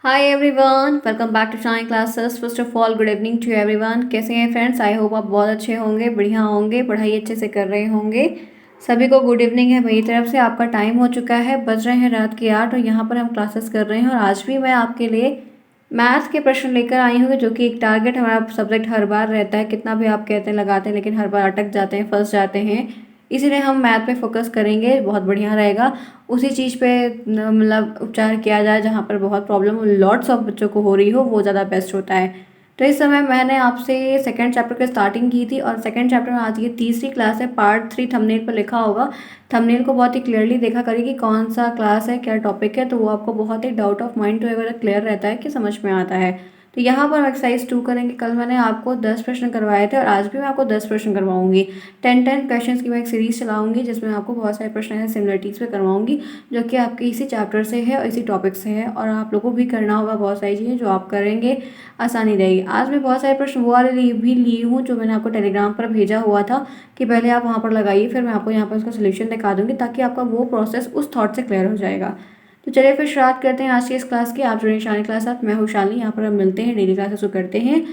Hi everyone, welcome back to shine classes. First of all good evening to everyone. कैसे हैं friends? I hope आप बहुत अच्छे होंगे, बढ़िया होंगे, पढ़ाई अच्छे से कर रहे होंगे। सभी को गुड इवनिंग है मेरी तरफ से। आपका टाइम हो चुका है, बज रहे हैं रात के 8 और यहाँ पर हम क्लासेस कर रहे हैं। और आज भी मैं आपके लिए मैथ के प्रश्न लेकर आई हूँ, जो कि एक टारगेट हमारा सब्जेक्ट हर बार रहता है। कितना भी आप कहते हैं लगाते हैं, लेकिन हर बार अटक जाते हैं, फंस जाते हैं। इसीलिए हम मैथ पे फोकस करेंगे, बहुत बढ़िया रहेगा। उसी चीज़ पे मतलब उपचार किया जाए जहाँ पर बहुत प्रॉब्लम लॉट्स ऑफ बच्चों को हो रही हो, वो ज़्यादा बेस्ट होता है। तो इस समय मैंने आपसे सेकंड चैप्टर की स्टार्टिंग की थी और सेकंड चैप्टर में आज ये तीसरी क्लास है। पार्ट 3 थंबनेल पर लिखा होगा। थंबनेल को बहुत ही क्लियरली देखा करिए कि कौन सा क्लास है, क्या टॉपिक है, तो वो आपको बहुत ही डाउट ऑफ माइंड तो अगर क्लियर रहता है कि समझ में आता है। तो यहाँ पर हम एक्सरसाइज 2 करेंगे। कल मैंने आपको 10 प्रश्न करवाए थे और आज भी मैं आपको 10 प्रश्न करवाऊंगी। 10 क्वेश्चंस की मैं एक सीरीज चलाऊंगी जिसमें आपको बहुत सारे प्रश्न हैं सिमिलरिटीज़ पे करवाऊंगी, जो कि आपके इसी चैप्टर से है और इसी टॉपिक से है। और आप लोगों को भी करना होगा बहुत सारी चीज़ें, जो आप करेंगे आसानी रहेगी। आज मैं बहुत सारे प्रश्न वो वाले भी ली हूँ जो मैंने आपको टेलीग्राम पर भेजा हुआ था कि पहले आप वहाँ पर लगाइए, फिर मैं आपको यहाँ पर उसका सोल्यूशन दिखा दूँगी, ताकि आपका वो प्रोसेस उस थॉट से क्लियर हो जाएगा। तो चलिए फिर स्टार्ट करते हैं आज की इस क्लास की। आप जुड़े शानी क्लास साथ, मैं हूँ शालिनी। यहाँ पर हम मिलते हैं, डेली क्लासेस करते हैं।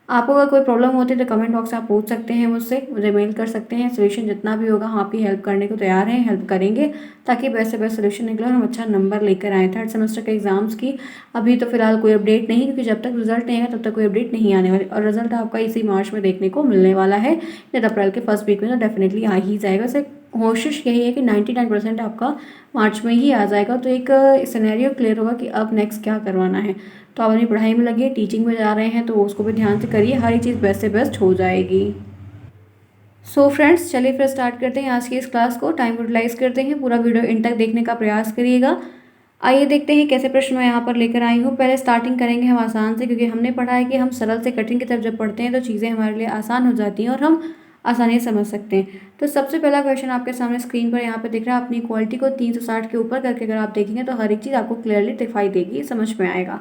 आपको अगर कोई प्रॉब्लम होती है तो कमेंट बॉक्स में आप पूछ सकते हैं मुझसे, मुझे मेल कर सकते हैं। सोल्यूशन जितना भी होगा हम आपकी हेल्प करने को तैयार हैं, हेल्प करेंगे, ताकि बेस्ट से बेस्ट सोल्यूशन निकले और हम अच्छा नंबर लेकर आए। थर्ड सेमेस्टर के एग्जाम्स की अभी तो फिलहाल कोई अपडेट नहीं, क्योंकि जब तक रिजल्ट नहीं आएगा तब तक कोई अपडेट नहीं आने वाली। और रिजल्ट आपका इसी मार्च में देखने को मिलने वाला है, या अप्रैल के फर्स्ट वीक में तो डेफिनेटली आ ही जाएगा। वैसे कोशिश यही है कि 99% आपका मार्च में ही आ जाएगा। तो एक सिनेरियो क्लियर होगा कि अब नेक्स्ट क्या करवाना है। तो आप अपनी पढ़ाई में लगिए, टीचिंग में जा रहे हैं तो उसको भी ध्यान से करिए, हर एक चीज़ बेस्ट से बेस्ट हो जाएगी। सो फ्रेंड्स, चलिए फिर स्टार्ट करते हैं आज की इस क्लास को। टाइम यूटिलाइज करते हैं, पूरा वीडियो इन तक देखने का प्रयास करिएगा। आइए देखते हैं कैसे प्रश्न मैं यहाँ पर लेकर आई हूँ। पहले स्टार्टिंग करेंगे हम आसान से, क्योंकि हमने पढ़ा है कि हम सरल से कठिन की तरफ जब पढ़ते हैं तो चीज़ें हमारे लिए आसान हो जाती हैं और हम आसानी से समझ सकते हैं। तो सबसे पहला क्वेश्चन आपके सामने स्क्रीन पर यहाँ पर दिख रहा है। अपनी क्वालिटी को 360 के ऊपर करके अगर आप देखेंगे तो हर एक चीज़ आपको क्लियरली दिखाई देगी, समझ में आएगा।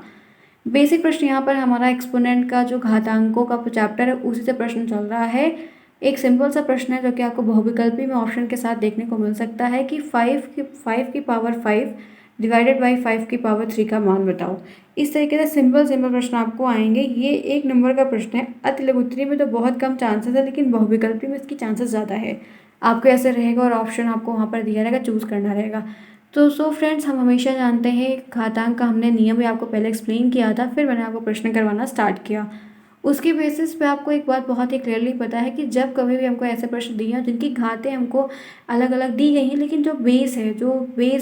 बेसिक प्रश्न यहाँ पर हमारा एक्सपोनेंट का जो घातांकों का चैप्टर है उसी से प्रश्न चल रहा है। एक सिंपल सा प्रश्न है जो कि आपको बहुविकल्पी में ऑप्शन के साथ देखने को मिल सकता है कि 5 की पावर 5 डिवाइडेड बाई 5 की पावर 3 का मान बताओ। इस तरीके से सिंपल सिंपल प्रश्न आपको आएंगे। ये 1 नंबर का प्रश्न है। अति लघुत्तरी में तो बहुत कम चांसेस है, लेकिन बहुविकल्पी में इसकी चांसेस ज़्यादा है। आपको ऐसे रहेगा और ऑप्शन आपको वहाँ पर दिया रहेगा, चूज़ करना रहेगा। तो सो फ्रेंड्स, हम हमेशा जानते हैं घातांक का हमने नियम भी आपको पहले एक्सप्लेन किया था, फिर मैंने आपको प्रश्न करवाना स्टार्ट किया। उसकी बेसिस पे आपको एक बात बहुत ही क्लियरली पता है कि जब कभी भी हमको ऐसे प्रश्न दिए हैं जिनकी घातें हमको अलग अलग दी गई हैं, लेकिन जो बेस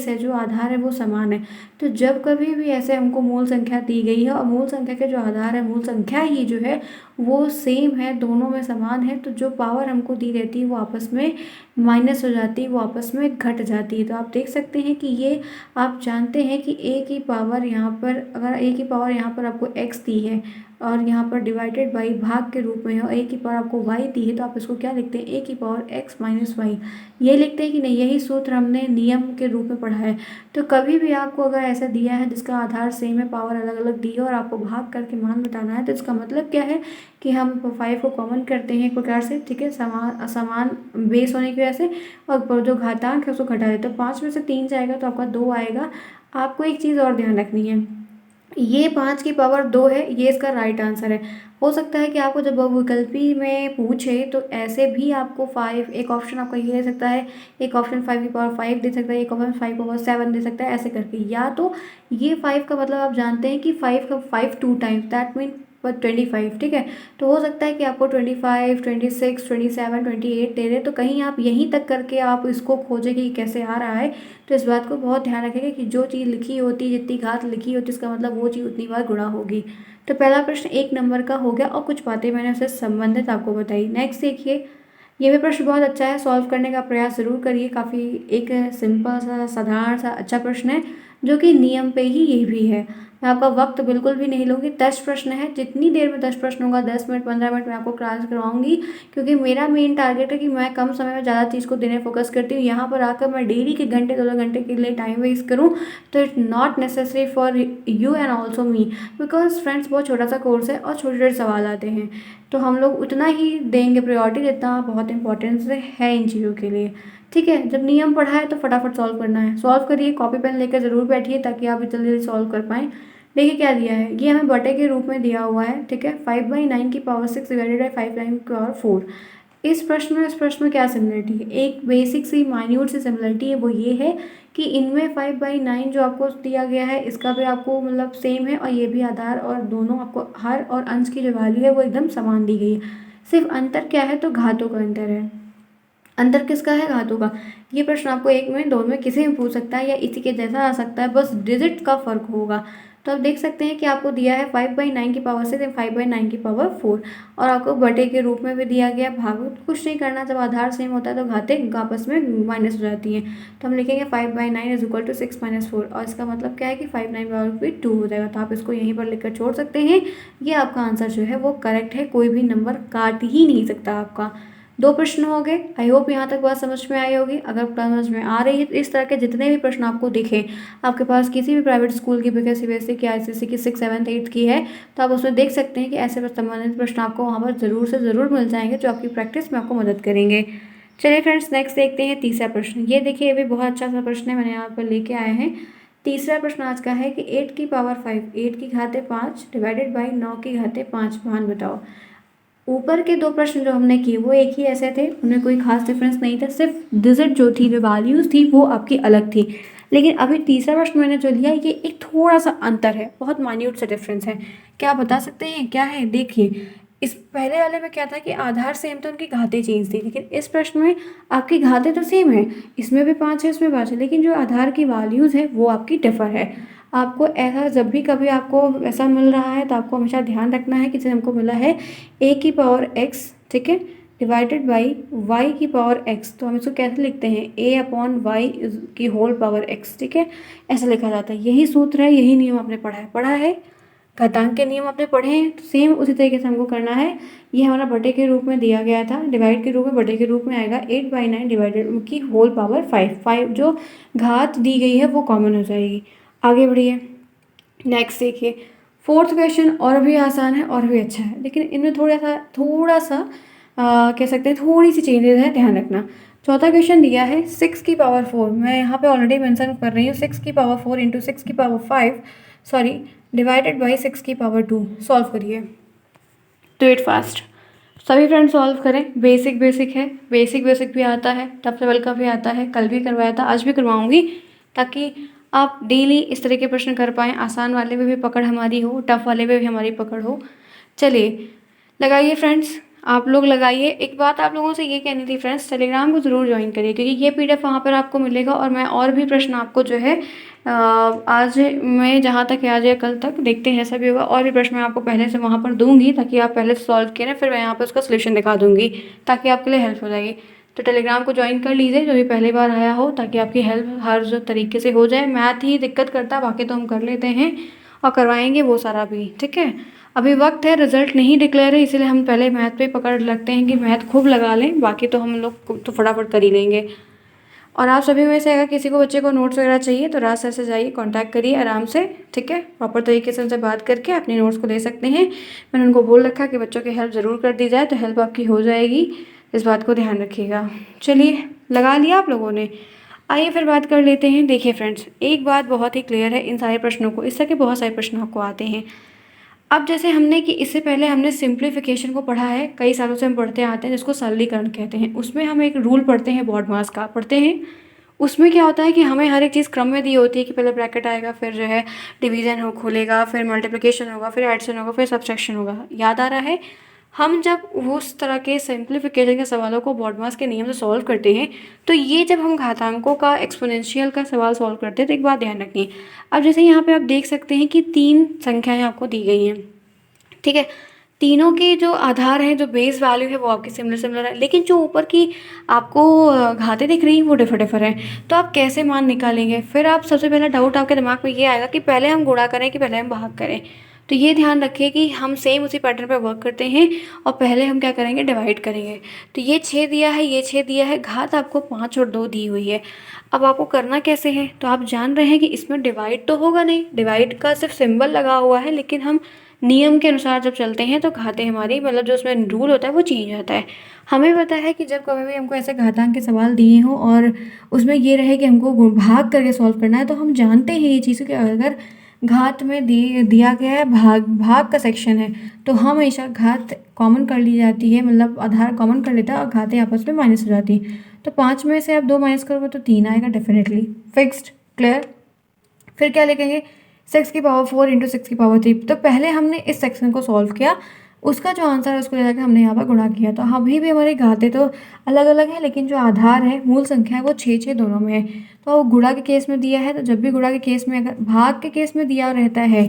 है जो आधार है वो समान है। तो जब कभी भी ऐसे हमको मूल संख्या दी गई है और मूल संख्या के जो आधार है, मूल संख्या ही जो है वो सेम है, दोनों में समान है, तो जो पावर हमको दी रहती है वो आपस में माइनस हो जाती है, वो आपस में घट जाती है। तो आप देख सकते हैं कि ये आप जानते हैं कि ए की पावर यहाँ पर, अगर ए की पावर यहाँ पर आपको एक्स दी है और यहाँ पर डिवाइडेड बाई भाग के रूप में है और ए की पावर आपको वाई दी है, तो आप इसको क्या लिखते हैं? ए की पावर एक्स माइनस वाई। ये लिखते हैं कि नहीं? यही सूत्र हमने नियम के रूप में पढ़ा है। तो कभी भी आपको अगर ऐसा दिया है जिसका आधार सेम है, पावर अलग अलग दी है और आपको भाग करके मान बताना है, तो इसका मतलब क्या है कि हम 5 को कॉमन करते हैं एक प्रकार से, ठीक है, समान समान बेस होने की वजह से, और जो घातांक है उसको घटा देते हैं। 5 में से 3 जाएगा तो आपका 2 आएगा। आपको एक चीज़ और ध्यान रखनी है, ये 5 की पावर 2 है, ये इसका राइट आंसर है। हो सकता है कि आपको जब बहुविकल्पी में पूछे तो ऐसे भी आपको 5, एक ऑप्शन आपका ये दे सकता है, एक ऑप्शन 5 की पावर 5 दे सकता है, एक ऑप्शन 5 की पावर 7 दे सकता है, ऐसे करके। या तो ये 5 का मतलब आप जानते हैं कि 5 का 5 टू टाइम्स, दैट मीन 25, ठीक है। तो हो सकता है कि आपको 25, 26, 27, 28 दे रहे, तो कहीं आप यहीं तक करके आप इसको खोजें कि कैसे आ रहा है। तो इस बात को बहुत ध्यान रखेंगे कि जो चीज़ लिखी होती है, जितनी घात लिखी होती है, इसका मतलब वो चीज़ उतनी बार गुणा होगी। तो पहला प्रश्न 1 नंबर का हो गया और कुछ बातें मैंने उससे संबंधित आपको बताई। नेक्स्ट देखिए, ये भी प्रश्न बहुत अच्छा है, सॉल्व करने का प्रयास ज़रूर करिए। काफ़ी एक सिंपल सा, साधारण सा, अच्छा प्रश्न है, जो कि नियम पे ही ये भी है। मैं आपका वक्त बिल्कुल भी नहीं लूँगी। 10 प्रश्न है, जितनी देर में 10 प्रश्न होगा, 10 मिनट 15 मिनट में आपको क्लास करवाऊंगी, क्योंकि मेरा मेन टारगेट है कि मैं कम समय में ज़्यादा चीज़ को देने फोकस करती हूँ। यहाँ पर आकर मैं डेली के घंटे 2-2 घंटे के लिए टाइम वेस्ट करूँ, तो it's not necessary for you and also me, because friends बहुत छोटा सा कोर्स है और छोटे छोटे सवाल आते हैं, तो हम लोग उतना ही देंगे प्रायोरिटी जितना बहुत इंपॉर्टेंस है इन चीज़ों के लिए। ठीक है, जब नियम पढ़ा है तो फटाफट सॉल्व करना है। सॉल्व करिए, कॉपी पेन लेकर ज़रूर बैठिए ताकि आप जल्दी जल्दी सॉल्व कर पाएँ। देखिए क्या दिया है, ये हमें बटे के रूप में दिया हुआ है, ठीक है। 5/9 की पावर 6 डिवाइडेड बाई 5/9 की पावर 4। इस प्रश्न में, इस प्रश्न में क्या सिमिलरिटी है, एक बेसिक सी माइन्यूट सी सिमिलरिटी है, वो ये है कि इनमें 5/9 जो आपको दिया गया है इसका भी आपको मतलब सेम है, और ये भी आधार, और दोनों आपको हर और अंश की जो वैल्यू है वो एकदम समान दी गई है। सिर्फ अंतर क्या है, तो घातों का अंतर है। अंतर किसका है, घातों का। ये प्रश्न आपको एक में, दो में, किसी में पूछ सकता है या इसी के जैसा आ सकता है, बस डिजिट का फर्क होगा। तो आप देख सकते हैं कि आपको दिया है 5/9 की पावर 6 5/9 की पावर 4, और आपको बटे के रूप में भी दिया गया। भाग कुछ नहीं करना, जब आधार सेम होता है तो घातें आपस में माइनस हो जाती हैं। तो हम लिखेंगे 5/9 इज इक्वल टू 6 - 4, और इसका मतलब क्या है कि 5/9 पावर भी 2 हो जाएगा। तो आप इसको यहीं पर लिखकर छोड़ सकते हैं। ये आपका आंसर जो है वो करेक्ट है, कोई भी नंबर काट ही नहीं सकता आपका। 2 प्रश्न हो गए। आई होप यहाँ तक बात समझ में आई होगी। अगर समझ में आ रही है तो इस तरह के जितने भी प्रश्न आपको दिखें, आपके पास किसी भी प्राइवेट स्कूल की, बीके सीबीएसई की, आईसीएसई की 6, 7, 8 की है, तो आप उसमें देख सकते हैं कि ऐसे संबंधित प्रश्न आपको वहाँ पर ज़रूर से ज़रूर मिल जाएंगे, जो आपकी प्रैक्टिस में आपको मदद करेंगे। चलिए फ्रेंड्स, नेक्स्ट देखते हैं तीसरा प्रश्न। ये देखिए, ये भी बहुत अच्छा सा प्रश्न है, मैंने यहाँ पर लेके आए हैं। तीसरा प्रश्न आज का है कि 8 की पावर 5, 8 की घातें 5 डिवाइडेड बाई 9 की घातें 5 मान बताओ। ऊपर के 2 प्रश्न जो हमने किए वो एक ही ऐसे थे, उनमें कोई खास डिफरेंस नहीं था, सिर्फ डिजिट जो थी, जो वैल्यूज़ थी वो आपकी अलग थी। लेकिन अभी तीसरा प्रश्न मैंने जो लिया, ये एक थोड़ा सा अंतर है, बहुत माइन्यूट सा डिफरेंस है। क्या आप बता सकते हैं क्या है? देखिए, इस पहले वाले में क्या था कि आधार सेम था, उनकी घातें चेंज थी, लेकिन इस प्रश्न में आपकी घातें तो सेम है, इसमें भी 5 है, इसमें 5 है, लेकिन जो आधार की वैल्यूज़ है वो आपकी डिफर है। आपको ऐसा जब भी कभी आपको ऐसा मिल रहा है तो आपको हमेशा ध्यान रखना है कि जैसे हमको मिला है a की पावर x, ठीक है, डिवाइडेड बाई y की पावर x, तो हम इसको कैसे लिखते हैं, a/y की होल पावर x, ठीक है, ऐसा लिखा जाता है। यही सूत्र है, यही नियम आपने पढ़ा है, घातांक के नियम आपने पढ़े हैं, तो सेम उसी तरीके से हमको करना है। ये हमारा बटे के रूप में दिया गया था, डिवाइड के रूप में, बटे के रूप में आएगा 8/9 डिवाइडेड की होल पावर 5 जो घात दी गई है वो कॉमन हो जाएगी। आगे बढ़िए, नेक्स्ट देखिए, फोर्थ क्वेश्चन और भी आसान है और भी अच्छा है, लेकिन इनमें थोड़ा सा कह सकते हैं थोड़ी सी चेंजेस है, ध्यान रखना। चौथा क्वेश्चन दिया है 6 की पावर 4, मैं यहाँ पे ऑलरेडी मेंशन कर रही हूँ, 6 की पावर 4 इंटू 6 की पावर 5 सॉरी डिवाइडेड बाई 6 की पावर 2। सॉल्व करिए, डू इट फास्ट। सभी फ्रेंड सॉल्व करें, बेसिक है, बेसिक भी आता है, टफ लेवल का भी आता है, कल भी करवाया था, आज भी करवाऊंगी, ताकि आप डेली इस तरह के प्रश्न कर पाएँ। आसान वाले में भी पकड़ हमारी हो, टफ वाले में भी हमारी पकड़ हो। चलिए लगाइए फ्रेंड्स, आप लोग लगाइए। एक बात आप लोगों से ये कहनी थी फ्रेंड्स, टेलीग्राम को ज़रूर ज्वाइन करिए, क्योंकि ये पीडीएफ वहाँ पर आपको मिलेगा, और मैं और भी प्रश्न आपको जो है आज मैं जहाँ तक है आज या कल तक देखते हैं, ऐसा भी होगा, और भी प्रश्न मैं आपको पहले से वहाँ पर दूंगी, ताकि आप पहले से सॉल्व किए ना, फिर मैं यहाँ पर उसका सोल्यूशन दिखा दूंगी, ताकि आपके लिए हेल्प हो जाएगी। तो टेलीग्राम को ज्वाइन कर लीजिए जो भी पहली बार आया हो, ताकि आपकी हेल्प हर जो तरीके से हो जाए। मैथ ही दिक्कत करता है, बाकी तो हम कर लेते हैं और करवाएंगे वो सारा भी, ठीक है। अभी वक्त है, रिजल्ट नहीं डिक्लेयर है, इसीलिए हम पहले मैथ पे पकड़ लगते हैं कि मैथ खूब लगा लें, बाकी तो हम लोग तो फटाफट कर ही लेंगे। और आप सभी में से अगर किसी को बच्चे को नोट्स वगैरह चाहिए तो राज सर से जाइए, कांटेक्ट करिए आराम से, ठीक है, प्रॉपर तरीके से उनसे बात करके अपने नोट्स को ले सकते हैं। मैंने उनको बोल रखा कि बच्चों की हेल्प ज़रूर कर दी जाए, तो हेल्प आपकी हो जाएगी, इस बात को ध्यान रखिएगा। चलिए, लगा लिया आप लोगों ने। आइए फिर बात कर लेते हैं। देखिए फ्रेंड्स, एक बात बहुत ही क्लियर है इन सारे प्रश्नों को, इस तरह के बहुत सारे प्रश्न आपको आते हैं। अब जैसे हमने कि इससे पहले हमने सिंप्लीफिकेशन को पढ़ा है, कई सालों से हम पढ़ते आते हैं, जिसको सरलीकरण कहते हैं। उसमें हम एक रूल पढ़ते हैं, BODMAS का पढ़ते हैं। उसमें क्या होता है कि हमें हर एक चीज़ क्रम में दी होती है, कि पहले ब्रैकेट आएगा, फिर जो है डिवीज़न हो खुलेगा, फिर मल्टीप्लिकेशन होगा, फिर एडिशन होगा, फिर सब्ट्रैक्शन होगा। याद आ रहा है? हम जब उस तरह के सिंप्लीफिकेशन के सवालों को BODMAS के नियम से सॉल्व करते हैं, तो ये जब हम घातांकों का एक्सपोनेंशियल का सवाल सॉल्व करते हैं, तो एक बात ध्यान रखनी है। अब जैसे यहाँ पे आप देख सकते हैं कि 3 संख्याएं आपको दी गई हैं, ठीक है। तीनों के जो आधार हैं, जो बेस वैल्यू है, वो आपकी सिमिलर है, लेकिन जो ऊपर की आपको घातें दिख रही हैं वो डिफर हैं। तो आप कैसे मान निकालेंगे? फिर आप सबसे पहला डाउट आपके दिमाग में ये आएगा कि पहले हम गुणा करें कि पहले हम भाग करें। तो ये ध्यान रखिए कि हम सेम उसी पैटर्न पर वर्क करते हैं, और पहले हम क्या करेंगे, डिवाइड करेंगे। तो ये 6 दिया है, ये 6 दिया है, घात आपको 5 और 2 दी हुई है। अब आपको करना कैसे है? तो आप जान रहे हैं कि इसमें डिवाइड तो होगा नहीं, डिवाइड का सिर्फ सिंबल लगा हुआ है, लेकिन हम नियम के अनुसार जब चलते हैं तो घातें हमारी, मतलब जो उसमें रूल होता है वो चेंज होता है। हमें पता है कि जब कभी भी हमको ऐसे घातांक के सवाल दिए हों और उसमें ये रहे कि हमको भाग करके सॉल्व करना है, तो हम जानते हैं ये चीज़ कि अगर घात में दिया गया है भाग का सेक्शन है, तो हमेशा घात कॉमन कर ली जाती है, मतलब आधार कॉमन कर लेता है और घातें आपस में माइनस हो जाती है। तो 5 में से आप 2 माइनस करोगे तो 3 आएगा डेफिनेटली, फिक्स्ड, क्लियर। फिर क्या लिखेंगे, 6 की पावर 4 इंटू 6 की पावर 3। तो पहले हमने इस सेक्शन को सॉल्व किया, उसका जो आंसर है उसको ले जाकर हमने यहाँ पर गुणा किया। तो अभी भी हमारी घातें तो अलग अलग है, लेकिन जो आधार है, मूल संख्या है, वो 6 दोनों में है। तो गुणा के केस में दिया है, तो जब भी गुणा के केस में, अगर भाग के केस में दिया रहता है,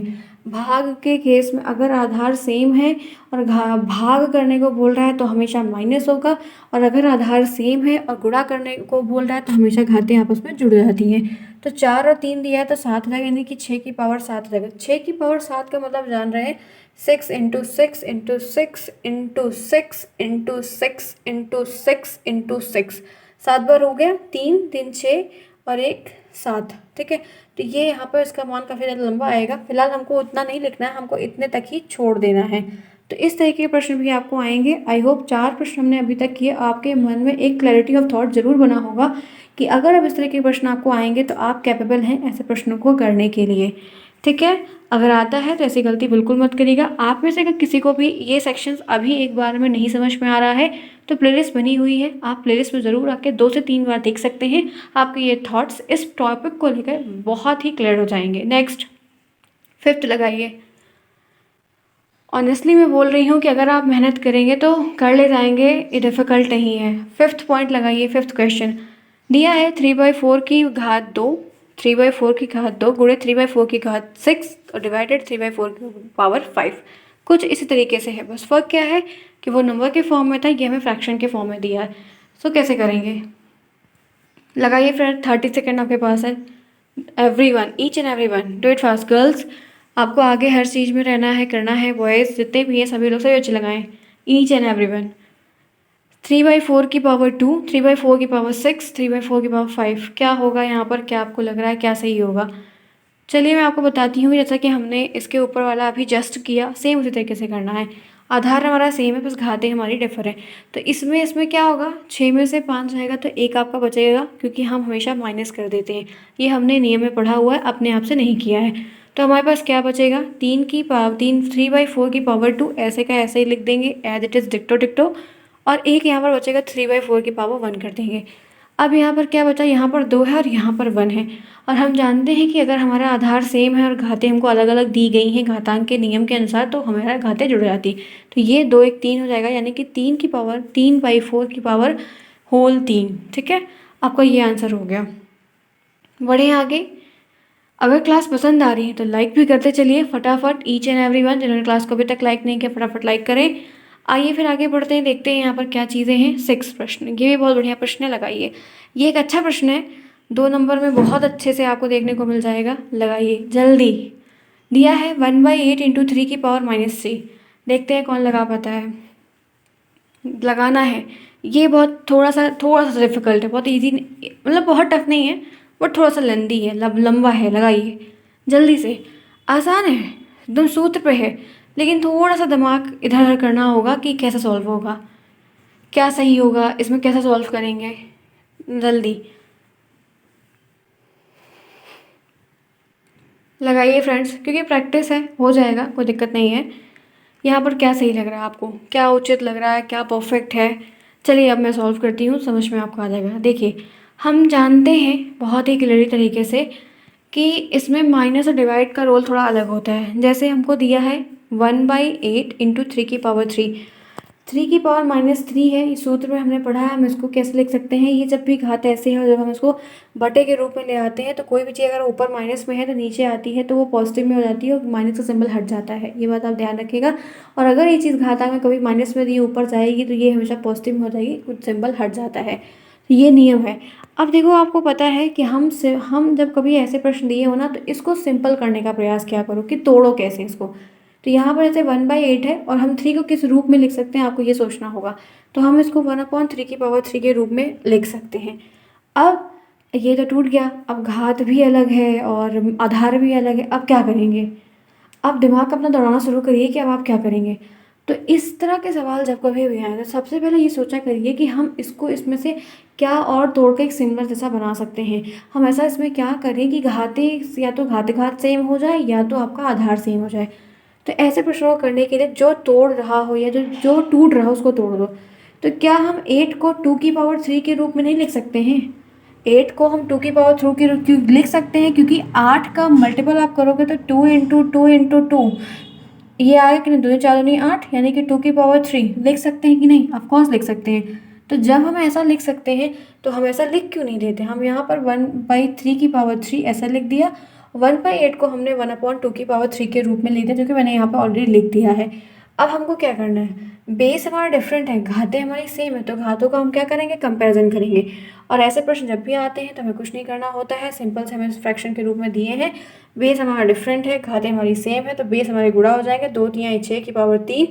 भाग के केस में अगर आधार सेम है और भाग करने को बोल रहा है तो हमेशा माइनस होगा, और अगर आधार सेम है और गुणा करने को बोल रहा है तो हमेशा घातें आपस में जुड़ जाती हैं। तो 4 और 3 दिया है तो 7 रहेगा, यानी कि 6 की पावर 7 रहेगा। 6 की पावर 7 का मतलब जान रहे हैं, 6 into 6 into 6 into 6 into 6 into 6 into 6, 7 बार हो गया, 3 3 6 और 1 7, ठीक है। तो ये यहाँ पर इसका मान काफ़ी ज़्यादा लंबा आएगा। फिलहाल हमको उतना नहीं लिखना है, हमको इतने तक ही छोड़ देना है। तो इस तरीके के प्रश्न भी आपको आएंगे। आई होप 4 प्रश्न हमने अभी तक किए, आपके मन में एक क्लैरिटी ऑफ थॉट जरूर बना होगा कि अगर अब इस तरह के प्रश्न आपको आएंगे तो आप कैपेबल हैं ऐसे प्रश्नों को करने के लिए, ठीक है। अगर आता है तो ऐसी गलती बिल्कुल मत करिएगा। आप में से अगर किसी को भी ये सेक्शंस अभी एक बार में नहीं समझ में आ रहा है तो प्लेलिस्ट बनी हुई है, आप प्लेलिस्ट में ज़रूर आके 2 से 3 बार देख सकते हैं। आपके ये थॉट्स इस टॉपिक को लेकर बहुत ही क्लियर हो जाएंगे। नेक्स्ट 5th लगाइए। ऑनेस्टली मैं बोल रही हूँ कि अगर आप मेहनत करेंगे तो कर ले जाएंगे, ये डिफ़िकल्ट नहीं है। 5th पॉइंट लगाइए। 5th क्वेश्चन दिया है 3/4 की घात 2, 3/4 की घात 2 गुणे 3/4 की घात 6 और डिवाइडेड 3/4 की पावर 5। कुछ इसी तरीके से है, बस फ़र्क क्या है कि वो नंबर के फॉर्म में था, ये हमें फ्रैक्शन के फॉर्म में दिया है। सो कैसे करेंगे, लगाइए फ्रेंड। 30 सेकेंड आपके पास है। Everyone, each and everyone do it fast. Girls, आपको आगे हर चीज़ में रहना है, करना है। बॉयज़ जितने भी हैं सभी लोग सभी अच्छे लगाएं। Each and everyone. 3/4 की पावर 2, 3/4 की पावर 6, 3/4 की पावर 5। क्या होगा यहाँ पर, क्या आपको लग रहा है क्या सही होगा? चलिए मैं आपको बताती हूँ। जैसा कि हमने इसके ऊपर वाला अभी जस्ट किया, सेम उसी तरीके से करना है। आधार हमारा सेम है, बस घातें हमारी डिफर है। तो इसमें क्या होगा, 6 में से 5 जाएगा तो 1 आपका बचेगा, क्योंकि हम हमेशा माइनस कर देते हैं। ये हमने नियम में पढ़ा हुआ है, अपने आप से नहीं किया है। तो हमारे पास क्या बचेगा, 3/4 की पावर 2 ऐसे का ऐसे ही लिख देंगे, एज इट इज़ डिक्टो डिक्टो। और एक यहाँ पर बचेगा 3/4 की पावर 1 कर देंगे। अब यहाँ पर क्या बचा, यहाँ पर 2 है और यहाँ पर 1 है। और हम जानते हैं कि अगर हमारा आधार सेम है और घातें हमको अलग अलग दी गई हैं घातांक के नियम के अनुसार, तो हमारा घातें जुड़ जाती। तो ये 2 1 3 हो जाएगा, यानी कि 3 की पावर 3/4 की पावर होल 3, ठीक है। आपका ये आंसर हो गया। बढ़े आगे। अगर क्लास पसंद आ रही है तो लाइक भी करते चलिए फटाफट। ईच एंड एवरीवन जिन्होंने क्लास को अभी तक लाइक नहीं किया, फटाफट लाइक करें। आइए फिर आगे बढ़ते हैं, देखते हैं यहाँ पर क्या चीज़ें हैं। 6 प्रश्न, ये भी बहुत बढ़िया प्रश्न है, लगाइए। ये एक अच्छा प्रश्न है, 2 नंबर में बहुत अच्छे से आपको देखने को मिल जाएगा। लगाइए जल्दी। दिया है 1/8 इंटू 3 की पावर -3। देखते हैं कौन लगा पाता है। लगाना है। ये बहुत थोड़ा सा डिफिकल्ट है, बहुत इजी, मतलब बहुत टफ नहीं है, बट थोड़ा सा लेंदी है, लंबा है। लगाइए जल्दी से। आसान है, एकदम सूत्र पे है, लेकिन थोड़ा सा दिमाग इधर उधर करना होगा कि कैसे सॉल्व होगा, क्या सही होगा, इसमें कैसे सॉल्व करेंगे। जल्दी लगाइए फ्रेंड्स, क्योंकि प्रैक्टिस है, हो जाएगा, कोई दिक्कत नहीं है। यहाँ पर क्या सही लग रहा है आपको, क्या उचित लग रहा है, क्या परफेक्ट है। चलिए अब मैं सॉल्व करती हूँ, समझ में आपको आ जाएगा। देखिए हम जानते हैं बहुत ही क्लियरली तरीके से कि इसमें माइनस और डिवाइड का रोल थोड़ा अलग होता है। जैसे हमको दिया है 1/8 इंटू 3 की पावर 3, 3 की पावर -3 है। इस सूत्र में हमने पढ़ा है, हम इसको कैसे लिख सकते हैं। ये जब भी घात ऐसे है और जब हम इसको बटे के रूप में ले आते हैं, तो कोई भी चीज़ अगर ऊपर माइनस में है तो नीचे आती है तो वो पॉजिटिव में हो जाती है और माइनस का सिंबल हट जाता है। ये बात आप ध्यान रखिएगा। और अगर ये चीज़ घातांक में कभी माइनस में दी ऊपर जाएगी तो ये हमेशा पॉजिटिव में हो जाएगी, कुछ सिंबल हट जाता है। तो ये नियम है। अब देखो आपको पता है कि हम जब कभी ऐसे प्रश्न दिए हो ना, तो इसको सिंपल करने का प्रयास क्या करो कि तोड़ो कैसे इसको। तो यहाँ पर ऐसे 1/8 है और हम 3 को किस रूप में लिख सकते हैं, आपको ये सोचना होगा। तो हम इसको 1/3 की पावर 3 के रूप में लिख सकते हैं। अब ये तो टूट गया, अब घात भी अलग है और आधार भी अलग है। अब क्या करेंगे, अब दिमाग अपना दौड़ाना शुरू करिए कि अब आप क्या करेंगे। तो इस तरह के सवाल जब कभी भी आए तो सबसे पहले ये सोचा करिए कि हम इसको इसमें से क्या और तोड़ के एक सिंबल जैसा बना सकते हैं। हम ऐसा इसमें क्या करें कि घाते या तो घाते घात सेम हो जाए या तो आपका आधार सेम हो जाए। तो ऐसे प्रश्नों को करने के लिए जो तोड़ रहा हो या जो जो टूट रहा हो उसको तोड़ दो। तो क्या हम 8 को 2 की पावर 3 के रूप में नहीं लिख सकते हैं? 8 को हम 2 की पावर 3 के रूप क्यों लिख सकते हैं, क्योंकि 8 का मल्टीपल आप करोगे तो 2 × 2 × 2 ये आएगा कि नहीं, 2 4 दूनी 8 यानी कि 2 की पावर 3 लिख सकते हैं कि नहीं? ऑफ कोर्स लिख सकते हैं। तो जब हम ऐसा लिख सकते हैं तो हम ऐसा लिख क्यों नहीं देते? हम यहाँ पर 1/3 की पावर 3 ऐसा लिख दिया, 1/8 को हमने 1/2 की पावर 3 के रूप में लिख दिया, जो कि मैंने यहाँ पर ऑलरेडी लिख दिया है। अब हमको क्या करना है, बेस हमारा डिफरेंट है, घातें हमारी सेम है, तो घातों का हम क्या करेंगे, कंपैरिजन करेंगे। और ऐसे प्रश्न जब भी आते हैं तो हमें कुछ नहीं करना होता है, सिंपल से हमें फ्रैक्शन के रूप में दिए हैं, बेस हमारा डिफरेंट है, घातें हमारी सेम है, तो बेस हमारे गुणा हो जाएंगे, 2 3 6 की पावर 3,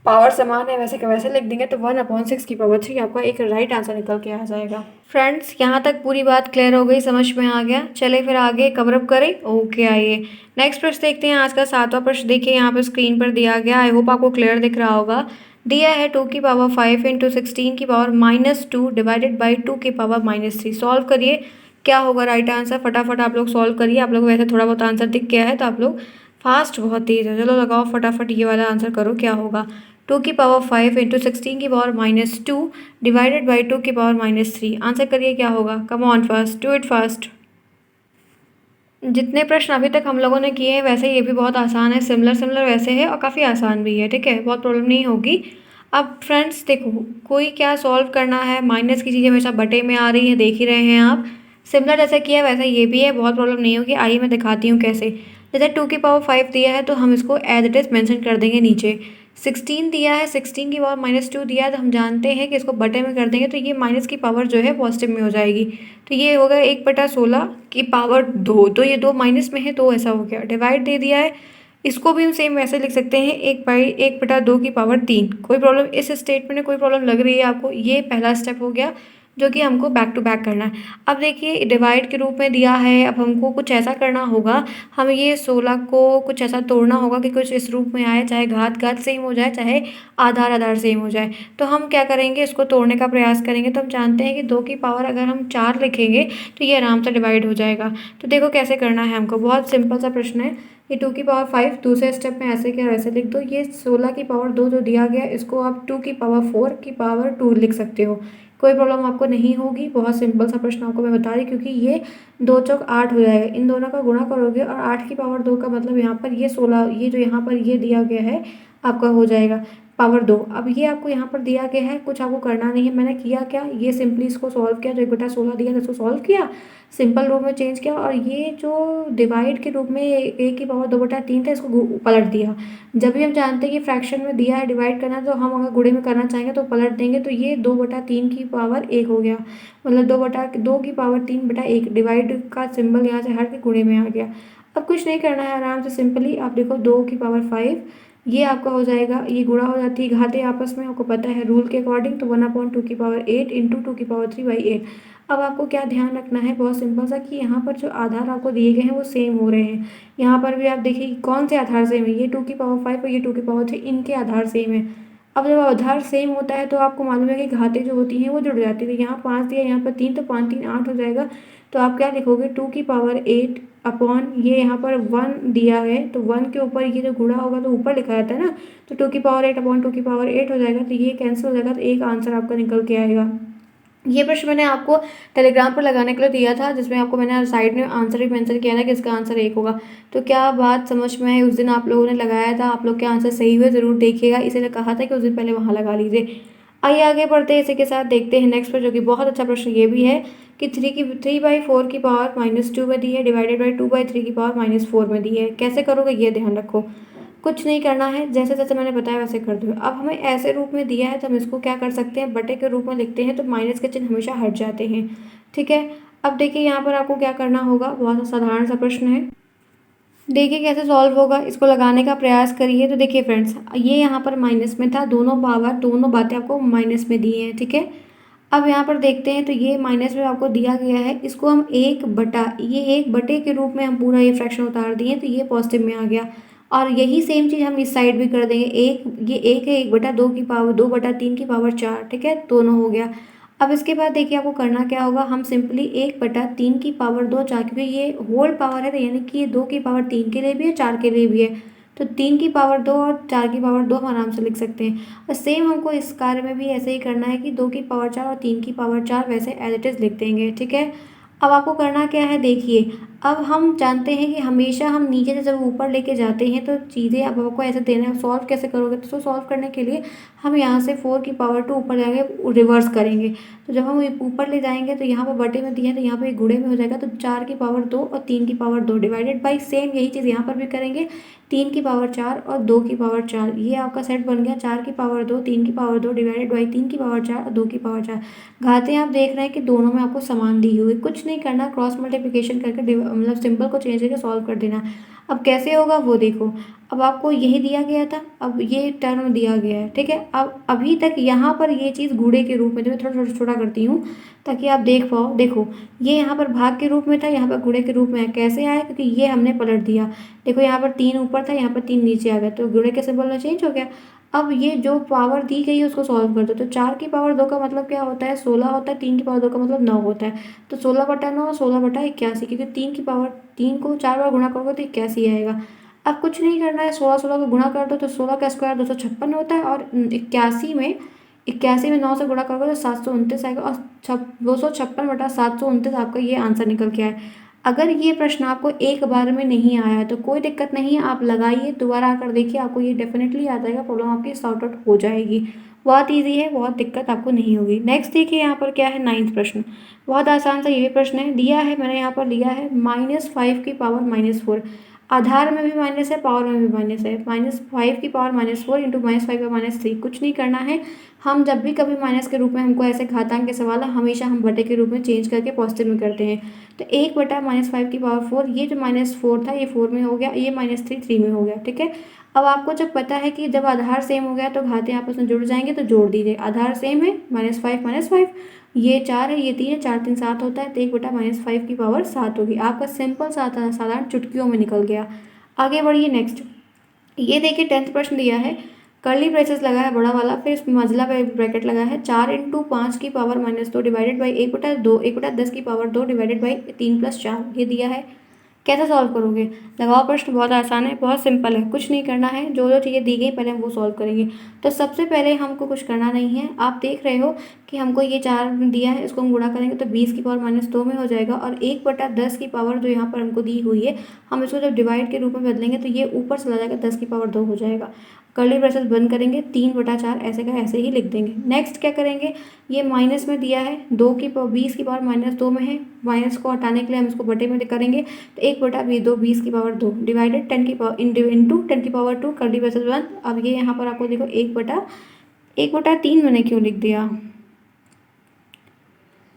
पावर समान है वैसे के वैसे लिख देंगे, तो 1/6 की पावर 3 आपका एक राइट आंसर निकल के आ जाएगा। फ्रेंड्स, यहाँ तक पूरी बात क्लियर हो गई, समझ में आ गया? चले फिर आगे कवर अप करें। ओके, आइए नेक्स्ट प्रश्न देखते हैं। आज का 7वां प्रश्न देखिए, यहाँ पे स्क्रीन पर दिया गया, आई होप आपको क्लियर दिख रहा होगा। दिया है 2 की पावर 5 × 16 की पावर -2 डिवाइडेड बाई 2 की पावर-3। सॉल्व करिए, क्या होगा राइट आंसर? फटाफट आप लोग सॉल्व करिए। आप लोग को वैसे थोड़ा बहुत आंसर दिख गया है तो आप लोग फास्ट बहुत तेज है, चलो लगाओ फटाफट ये वाला आंसर करो, क्या होगा? 2 की पावर 5 × 16 की पावर-2 डिवाइडेड बाई 2 की पावर-3। आंसर करिए क्या होगा? Come on fast, do it fast. जितने प्रश्न अभी तक हम लोगों ने किए हैं वैसे ये भी बहुत आसान है, सिमिलर सिमिलर वैसे है और काफ़ी आसान भी है, ठीक है, बहुत प्रॉब्लम नहीं होगी। अब फ्रेंड्स देखो, कोई क्या सॉल्व करना है, माइनस की चीज़ें हमेशा बटे में आ रही है, देख ही रहे हैं आप। सिमिलर जैसे किया वैसा ये भी है, बहुत प्रॉब्लम नहीं होगी। आइए मैं दिखाती हूँ कैसे। जैसे 2 की पावर 5 दिया है तो हम इसको एज इट इज़ मेंशन कर देंगे नीचे। 16 दिया है, 16 की पावर -2 दिया है, तो हम जानते हैं कि इसको बटे में कर देंगे तो ये माइनस की पावर जो है पॉजिटिव में हो जाएगी। तो ये होगा 1/16 की पावर 2, तो ये 2 माइनस में है तो ऐसा हो गया। डिवाइड दे दिया है, इसको भी हम सेम वैसे लिख सकते हैं, 1/2 की पावर 3। कोई प्रॉब्लम इस स्टेटमेंट में कोई प्रॉब्लम लग रही है आपको? ये पहला स्टेप हो गया जो कि हमको बैक टू बैक करना है। अब देखिए डिवाइड के रूप में दिया है, अब हमको कुछ ऐसा करना होगा, हम ये 16 को कुछ ऐसा तोड़ना होगा कि कुछ इस रूप में आए, चाहे घात घात सेम हो जाए, चाहे आधार आधार सेम हो जाए। तो हम क्या करेंगे, इसको तोड़ने का प्रयास करेंगे। तो हम जानते हैं कि 2 की पावर अगर हम 4 लिखेंगे तो ये आराम से डिवाइड हो जाएगा। तो देखो कैसे करना है हमको, बहुत सिंपल सा प्रश्न है। ये 2 की पावर 5 दूसरे स्टेप में ऐसे क्या वैसे लिख दो। ये 16 की पावर 2 जो दिया गया इसको आप 2 की पावर 4 की पावर 2 लिख सकते हो, कोई प्रॉब्लम आपको नहीं होगी। बहुत सिंपल सा प्रश्न आपको मैं बता रही, क्योंकि ये 2 चौक 8 हो जाएगा, इन दोनों का गुणा करोगे और 8 की पावर 2 का मतलब यहाँ पर ये 16, ये जो यहाँ पर ये दिया गया है आपका हो जाएगा पावर 2। अब ये आपको यहाँ पर दिया गया है, कुछ आपको करना नहीं है। मैंने किया क्या, ये सिंपली इसको सॉल्व किया, जो 1/16 दिया था इसको सॉल्व किया, सिंपल रूप में चेंज किया, और ये जो डिवाइड के रूप में 1 की पावर 2/3 था इसको पलट दिया। जब भी हम जानते हैं कि फ्रैक्शन में दिया है डिवाइड करना, तो हम अगर गुणे में करना चाहेंगे तो पलट देंगे, तो ये 2/3 की पावर 1 हो गया, मतलब 2 की पावर 3/1 डिवाइड का सिंबल यहाँ से हट के गुणे में आ गया। अब कुछ नहीं करना है, आराम से सिंपली आप देखो 2 की पावर 5 ये आपका हो जाएगा, ये गुणा हो जाती है घातें आपस में, आपको पता है रूल के अकॉर्डिंग, तो 1/2 की पावर 8 × 2 की पावर 3/8। अब आपको क्या ध्यान रखना है, बहुत सिंपल सा, कि यहाँ पर जो आधार आपको दिए गए हैं वो सेम हो रहे हैं। यहाँ पर भी आप देखिए कि कौन से आधार सेम है, ये 2 की पावर 5 और ये 2 की पावर 3, इनके आधार सेम है। अब जब आधार सेम होता है तो आपको मालूम है कि घातें जो होती हैं वो जुड़ जाती है। तो यहाँ 5 दिया, यहाँ पर 3, तो 5 3 8 हो जाएगा। तो आप क्या लिखोगे, 2 की पावर 8 अपॉन ये यहाँ पर 1 दिया है, तो 1 के ऊपर ये जो गुणा होगा तो ऊपर लिखा जाता है ना, तो 2 की पावर 8 अपॉन 2 की पावर 8 हो जाएगा। तो ये कैंसिल हो जाएगा, तो एक आंसर आपका निकल के आएगा। ये प्रश्न मैंने आपको टेलीग्राम पर लगाने के लिए दिया था, जिसमें आपको मैंने साइड में आंसर भी मेंशन किया था कि इसका आंसर 1 होगा। तो क्या बात समझ में आई? उस दिन आप लोगों ने लगाया था, आप लोग के आंसर सही हुए, ज़रूर देखिएगा, इसीलिए कहा था कि उस दिन पहले वहाँ लगा लीजिए। आइए आगे बढ़ते हैं, इसी के साथ देखते हैं नेक्स्ट पर, जो कि बहुत अच्छा प्रश्न ये भी है कि 3/4 की पावर -2 में दी है डिवाइडेड बाई 2/3 की पावर-4 में दी है। कैसे करोगे ये ध्यान रखो, कुछ नहीं करना है, जैसे जैसे मैंने बताया वैसे कर दो। अब हमें ऐसे रूप में दिया है तो हम इसको क्या कर सकते हैं, बटे के रूप में लिखते हैं, तो माइनस के चिन्ह हमेशा हट जाते हैं, ठीक है। अब देखिए यहाँ पर आपको क्या करना होगा, बहुत साधारण सा प्रश्न है, देखिए कैसे सॉल्व होगा, इसको लगाने का प्रयास करिए। तो देखिए फ्रेंड्स, ये यहाँ पर माइनस में था, दोनों पावर दोनों बातें आपको माइनस में दी हैं, ठीक है। अब यहाँ पर देखते हैं, तो ये माइनस में आपको दिया गया है, इसको हम 1 बटा, ये 1 बटे के रूप में हम पूरा ये फ्रैक्शन उतार दिए, तो ये पॉजिटिव में आ गया। और यही सेम चीज़ हम इस साइड भी कर देंगे। एक ये एक है, 1/2 की पावर 2/3 की पावर 4, ठीक है, दोनों हो गया। अब इसके बाद देखिए आपको करना क्या होगा, हम सिंपली 1/3 की पावर 2 4, क्योंकि ये होल पावर है तो यानी कि ये 2 की पावर 3 के लिए भी है, 4 के लिए भी है, तो 3 की पावर 2 और 4 की पावर 2 हम आराम से लिख सकते हैं। और सेम हमको इस कार्य में भी ऐसे ही करना है कि 2 की पावर 4 और 3 की पावर 4 वैसे एज इट इज़ लिख देंगे, ठीक है। अब आपको करना क्या है देखिए, अब हम जानते हैं कि हमेशा हम नीचे से जब ऊपर लेके जाते हैं तो चीज़ें अब आपको ऐसे देना है। सॉल्व कैसे करोगे, तो सॉल्व करने के लिए हम यहाँ से 4 की पावर 2 ऊपर जाएंगे, रिवर्स करेंगे। तो जब हम ऊपर ले जाएंगे तो यहाँ पर बटे में दिया है तो यहाँ पे गुणे में हो जाएगा, तो 4 की पावर 2 और 3 की पावर 2 डिवाइडेड बाई सेम यही चीज़ यहाँ पर भी करेंगे, 3 की पावर 4 और 2 की पावर 4। ये आपका सेट बन गया 4 की पावर 2 3 की पावर 2 डिवाइडेड बाई 3 की पावर 4 और 2 की पावर 4। घातें आप देख रहे हैं कि दोनों में आपको समान दी हुई, कुछ नहीं करना, क्रॉस मल्टीप्लिकेशन करके मतलब सिंबल को चेंज करके सॉल्व कर देना। अब कैसे होगा वो देखो, अब आपको यही दिया गया था, अब ये टर्म दिया गया है, ठीक है। अब अभी तक यहाँ पर ये चीज़ गुणे के रूप में, जो मैं थोड़ा छोटा छोटा करती हूँ ताकि आप देख पाओ, देखो ये यहाँ पर भाग के रूप में था, यहाँ पर गुणे के रूप में है। कैसे आया, क्योंकि ये हमने पलट दिया। देखो यहाँ पर 3 ऊपर था, यहाँ पर 3 नीचे आ गया, तो गुणे के सिंबल में चेंज हो गया। अब ये जो पावर दी गई है उसको सॉल्व कर दो, तो 4 की पावर 2 का मतलब क्या होता है, 16 होता है, 3 की पावर 2 का मतलब 9 होता है। तो 16/9 और 16/81, क्योंकि 3 की पावर 3 को 4 बार गुणा करोगे तो 81 आएगा। अब कुछ नहीं करना है, 16 को गुणा कर दो तो 16 का स्क्वायर 256 होता है, और 81 में 9 से गुणा करोगे तो 729 आएगा, और 256/729 आपका ये आंसर निकल के आए। अगर ये प्रश्न आपको एक बार में नहीं आया तो कोई दिक्कत नहीं है, आप लगाइए, दोबारा आकर देखिए, आपको ये डेफिनेटली आ जाएगा, प्रॉब्लम आपकी सॉर्ट आउट हो जाएगी। बहुत ईजी है, बहुत दिक्कत आपको नहीं होगी। नेक्स्ट देखिए यहाँ पर क्या है, 9th प्रश्न। बहुत आसान सा ये भी प्रश्न है, दिया है, मैंने यहाँ पर लिया है -5 की पावर -4। आधार में भी माइनस है, पावर में भी माइनस है। -5 की पावर -4 इंटू -5 का -3। कुछ नहीं करना है, हम जब भी कभी माइनस के रूप में हमको ऐसे घातांक के सवाल है, हमेशा हम बटे के रूप में चेंज करके पॉजिटिव में करते हैं। तो 1/-5 की पावर 4, ये जो -4 था ये 4 में हो गया, ये -3 3 में हो गया, ठीक है। अब आपको जब पता है कि जब आधार सेम हो गया तो घातें आपस में जुड़ जाएंगे, तो जोड़ दीजिए। आधार सेम है, -5, ये 4 है, ये 3 है, 4 3 7 होता है, तो 1/-5 की पावर 7 होगी। आपका सिंपल साधारण चुटकियों में निकल गया। आगे बढ़िए नेक्स्ट। ये देखिए 10th प्रश्न दिया है, कर्ली ब्रेसेस लगा है बड़ा वाला, फिर मंझला पे ब्रैकेट लगा है, 4 × 5 की पावर -2 डिवाइडेड बाई 1/10 की पावर 2 डिवाइडेड बाई 3 + 4, ये दिया है। कैसे सॉल्व करोगे, लगाओ प्रश्न, बहुत आसान है, बहुत सिंपल है, कुछ नहीं करना है, जो जो चीज़ें दी गई पहले हम वो सॉल्व करेंगे। तो सबसे पहले हमको कुछ करना नहीं है, आप देख रहे हो कि हमको ये 4 दिया है, इसको हम गुणा करेंगे तो 20 की पावर -2 में हो जाएगा, और 1/10 की पावर जो यहाँ पर हमको दी हुई है, हम इसको जब डिवाइड के रूप में बदलेंगे तो ये ऊपर चला जाएगा, 10 की पावर 2 हो जाएगा। कर्ली ब्रेसेस बंद करेंगे, 3/4 ऐसे का ऐसे ही लिख देंगे। नेक्स्ट क्या करेंगे, ये माइनस में दिया है, 20 की पावर -2 में है, माइनस को हटाने के लिए हम इसको बटे में करेंगे, तो 1/2 20 की पावर 2 डिवाइडेड 10 की पावर इंटू 10 की पावर 2, कर्ली ब्रेसेस बंद। अब ये यहाँ पर आपको देखो 1/3 मैंने क्यों लिख दिया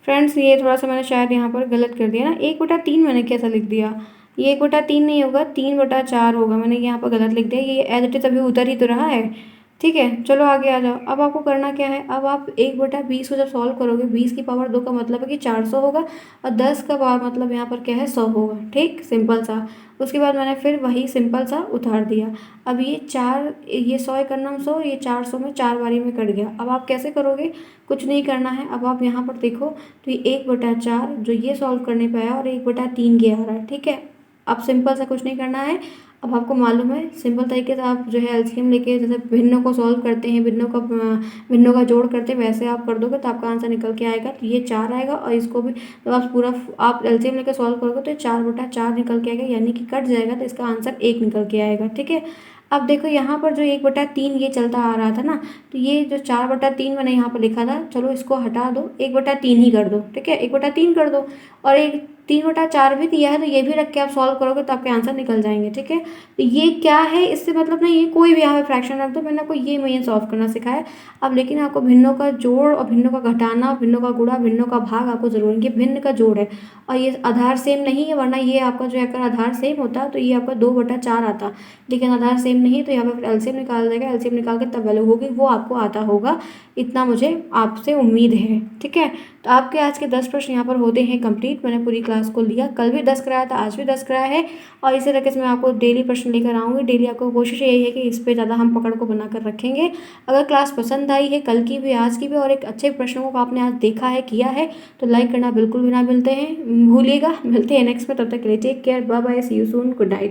फ्रेंड्स, ये थोड़ा सा मैंने शायद यहाँ पर गलत कर दिया ना, 1/3 मैंने कैसा लिख दिया, ये 1/3 नहीं होगा, 3/4 होगा, मैंने यहाँ पर गलत लिख दिया, ये एज इट इज अभी उधर ही तो रहा है, ठीक है। चलो आगे आ जाओ। अब आपको करना क्या है, अब आप 1/20 को जब सॉल्व करोगे, 20 की पावर 2 का मतलब है कि 400 होगा, और 10 का पावर मतलब यहाँ पर क्या है, 100 होगा, ठीक, सिंपल सा। उसके बाद मैंने फिर वही सिंपल सा उतार दिया। अब ये 100 1 100, ये 400 में 4 बारी में कट गया। अब आप कैसे करोगे, कुछ नहीं करना है, अब आप यहाँ पर देखो तो ये 1/4 जो ये सॉल्व करने पे आया, और 1/3 ये आ रहा है, ठीक है। अब सिंपल सा कुछ नहीं करना है, अब आपको मालूम है सिंपल तरीके से आप जो है एलसीएम लेके जैसे भिन्नों को सॉल्व करते हैं, भिन्नों का जोड़ करते हैं, वैसे आप कर दोगे तो आपका आंसर निकल के आएगा। तो ये 4 आएगा, और इसको भी जब आप एलसीएम लेके सॉल्व करोगे तो 4/4 निकल के आएगा, यानी कि कट जाएगा, तो इसका आंसर 1 निकल के आएगा, ठीक है। अब देखो यहाँ पर जो 1/3 ये चलता आ रहा था ना, तो ये जो 4/3 मैंने यहाँ पर लिखा था, चलो इसको हटा दो, 1/3 ही कर दो, ठीक है, 1/3 कर दो, और 3/4 भी दिया है, तो ये भी रख के आप सॉल्व करोगे तो आपके आंसर निकल जाएंगे, ठीक है। तो ये क्या है, इससे मतलब ना, ये कोई भी यहाँ पे फ्रैक्शन रख दो, मैंने आपको ये मेन सॉल्व करना सिखाया। अब लेकिन आपको भिन्नों का जोड़ और भिन्नों का घटाना, भिन्नों का गुणा, भिन्नों का भाग आपको जरूर, ये भिन्न का जोड़ है, और ये आधार सेम नहीं है, वरना ये आपका जो है अगर आधार सेम होता तो ये आपका 2/4 आता, लेकिन आधार सेम नहीं, तो यहाँ पर एलसीएम निकाल जाएगा, एलसीएम निकाल के तब वैल्यू होगी, वो आपको आता होगा, इतना मुझे आपसे उम्मीद है, ठीक है। तो आपके आज के 10 प्रश्न यहाँ पर होते हैं कंप्लीट। मैंने पूरी क्लास को लिया, कल भी 10 कराया था, आज भी 10 कराया है और इसी तरीके से मैं आपको डेली प्रश्न लेकर आऊँगी। डेली आपको कोशिश यही है कि इस पे ज़्यादा हम पकड़ को बना कर रखेंगे। अगर क्लास पसंद आई है कल की भी आज की भी और एक अच्छे प्रश्नों को आपने आज देखा है किया है तो लाइक करना बिल्कुल भी ना भूलते हैं भूलिएगा। मिलते हैं नेक्स्ट में, तब तक के लिए take care, bye bye, see you soon, good night.